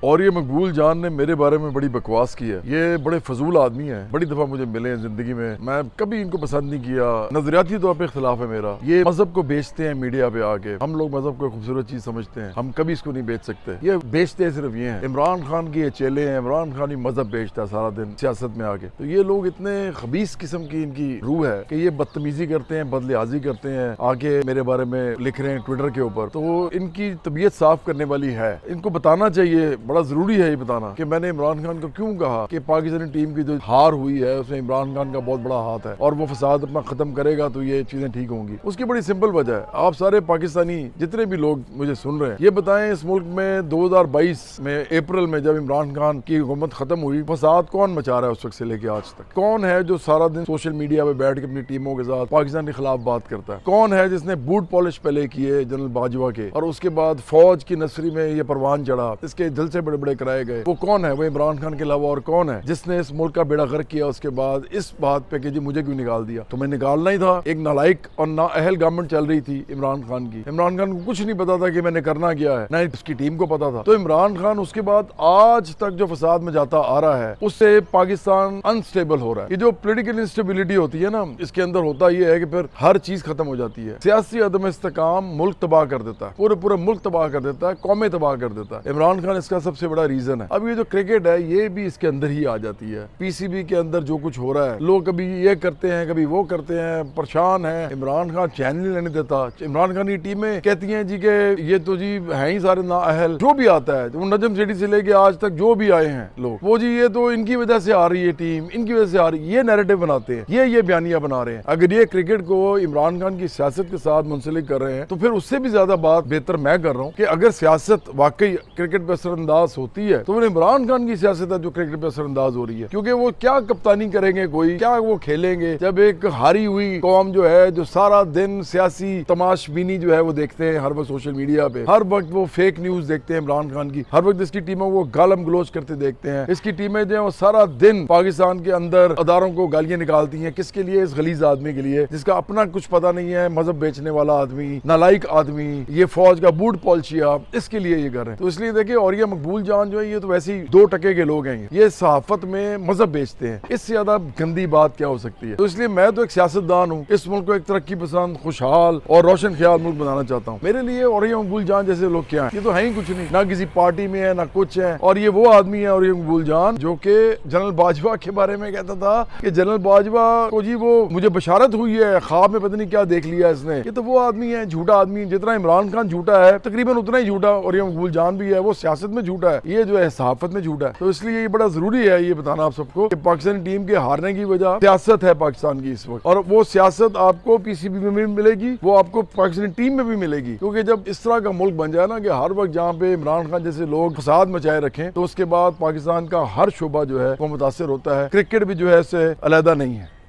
और ये मकबूल जान ने मेरे बारे में बड़ी बकवास की है। ये बड़े फजूल आदमी है, बड़ी दफा मुझे मिले हैं जिंदगी में, मैं कभी इनको पसंद नहीं किया। नजरियाती तौर पे इख्तिलाफ है मेरा। ये मजहब को बेचते हैं मीडिया पे आके। हम लोग मजहब को खूबसूरत चीज समझते हैं, हम कभी इसको नहीं बेच सकते। ये बेचते सिर्फ ये हैं। इमरान खान के ये चेले हैं, इमरान खान ही मजहब बेचता है सारा दिन सियासत में आके। तो ये लोग इतने खबीस किस्म की इनकी रूह है कि ये बदतमीजी करते हैं, बदलियाजी करते हैं, आके मेरे बारे में लिख रहे हैं ट्विटर के ऊपर। तो इनकी तबीयत साफ करने वाली है। इनको बताना चाहिए, बड़ा जरूरी है ये बताना कि मैंने इमरान खान को क्यों कहा कि पाकिस्तानी टीम की जो हार हुई है उसमें इमरान खान का बहुत बड़ा हाथ है और वो फसाद अपना खत्म करेगा तो ये चीजें ठीक होंगी। उसकी बड़ी सिंपल वजह है। आप सारे पाकिस्तानी जितने भी लोग मुझे सुन रहे हैं, ये बताएं इस मुल्क में 2022 में अप्रैल में जब इमरान खान की हुकूमत खत्म हुई, फसाद कौन मचा रहा है उस वक्त से लेके आज तक? कौन है जो सारा दिन सोशल मीडिया पे बैठ के अपनी टीमों के साथ पाकिस्तान के खिलाफ बात करता है? कौन है जिसने बूट पॉलिश पहले किए जनरल बाजवा के और उसके बाद फौज की नसरी में ये परवान चढ़ा, इसके जलसे बड़े बड़े कराए गए? वो कौन है? वो इमरान खान के अलावा और कौन है जिसने इस मुल्क का बेड़ा गर्क किया? उसके बाद इस बात पे कि जी मुझे क्यों निकाल दिया? तो मैं निकालना ही था। एक नालायक और नाअहल गवर्नमेंट चल रही थी इमरान खान की। इमरान खान को कुछ नहीं पता था कि मैंने करना क्या है, ना उसकी टीम को पता था। तो इमरान खान उसके बाद आज तक जो फसाद में जाता आ रहा है उससे पाकिस्तान अनस्टेबल हो रहा है। ये जो पॉलिटिकल इंस्टेबिलिटी होती है ना, इसके अंदर होता ये है कि फिर हर चीज खत्म हो जाती है। सियासी अदम इस्तेकाम मुल्क तबाह कर देता है, पूरे मुल्क तबाह कर देता है, कौमें तबाह कर देता है। इमरान खान इसका सबसे बड़ा रीजन है। अब ये जो क्रिकेट है ये भी इसके अंदर ही आ जाती है। पीसीबी के अंदर जो कुछ हो रहा है, लोग कभी ये करते हैं कभी वो करते हैं, परेशान है। इमरान खान चैन नहीं लेने देता। इमरान खान की टीमें कहती हैं जी के ये तो जी है ही सारे नाअहल। जो भी आता है, वो नजम सेठी से लेके आज तक जो भी आए हैं लोग, वो जी ये तो इनकी वजह से आ रही है टीम, इनकी वजह से आ रही है, ये नैरेटिव बनाते हैं, ये बयानियां बना रहे हैं। अगर ये क्रिकेट को इमरान खान की सियासत के साथ मुंसलिक कर रहे हैं तो फिर उससे भी ज्यादा बात बेहतर मैं कर रहा हूँ कि अगर सियासत वाकई क्रिकेट पे असरअंदाज होती है तो इमरान खान की सियासत है जो क्रिकेट पे असरअंदाज हो रही है। क्योंकि वो क्या कप्तानी करेंगे, कोई क्या वो खेलेंगे जब एक हारी हुई कौम जो है, जो सारा दिन सियासी तमाशबीनी जो है वो देखते हैं हर वक्त सोशल मीडिया पे, हर वक्त वो फेक न्यूज देखते हैं इमरान खान की, हर वक्त इसकी टीमों को गालम गलोच करते देखते हैं। इसकी टीमें जो है वो सारा दिन पाकिस्तान के अंदर अदारों को गालियां निकालती हैं। किसके लिए? इस गलीज आदमी के लिए जिसका अपना कुछ पता नहीं है, मजहब बेचने वाला आदमी, नालायक आदमी, ये फौज का बूट पॉलिशिया, इसके लिए ये कर रहे हैं। तो इसलिए देखिए, और ये मकबूल जान जो है ये तो वैसे ही 2% के लोग हैं। ये सहाफत में मजहब बेचते हैं, इससे ज्यादा गंदी बात क्या हो सकती है? तो इसलिए मैं तो एक सियासतदान हूँ, इस मुल्क को एक तरक्की पसंद, खुशहाल और रोशन ख्याल मुल्क बनाना चाहता हूँ। मेरे लिए और ये मकबूल जान जैसे लोग क्या है? ये तो है ही कुछ नहीं, ना किसी पार्टी में है ना कुछ है। और ये वो आदमी है और ये मकबूल जान जो कि जनरल बाजवा के बारे में कहता था कि जनरल बाजवा को जी वो मुझे बशारत हुई है, ख्वाब में पता नहीं क्या देख लिया इसने। ये तो वो आदमी है, झूठा आदमी। जितना इमरान खान झूठा है तकरीबन उतना ही झूठा और ये मकबूल जान भी है। वो सियासत में झूठा है, ये जो है सहाफत में झूठा है। तो इसलिए ये बड़ा जरूरी है ये बताना आप सबको कि पाकिस्तानी टीम के हारने की वजह सियासत है पाकिस्तान की इस वक्त। और वो सियासत आपको पीसीबी में भी मिलेगी, वो आपको पाकिस्तानी टीम में भी मिलेगी। क्योंकि जब इस तरह का मुल्क बन जाए ना कि हर वक्त जहाँ पे इमरान खान जैसे लोग फसाद मचाए रखें, तो उसके बाद पाकिस्तान का हर शोबा जो है वो मुतासिर होता है। क्रिकेट भी जो है इससे अलहदा नहीं है।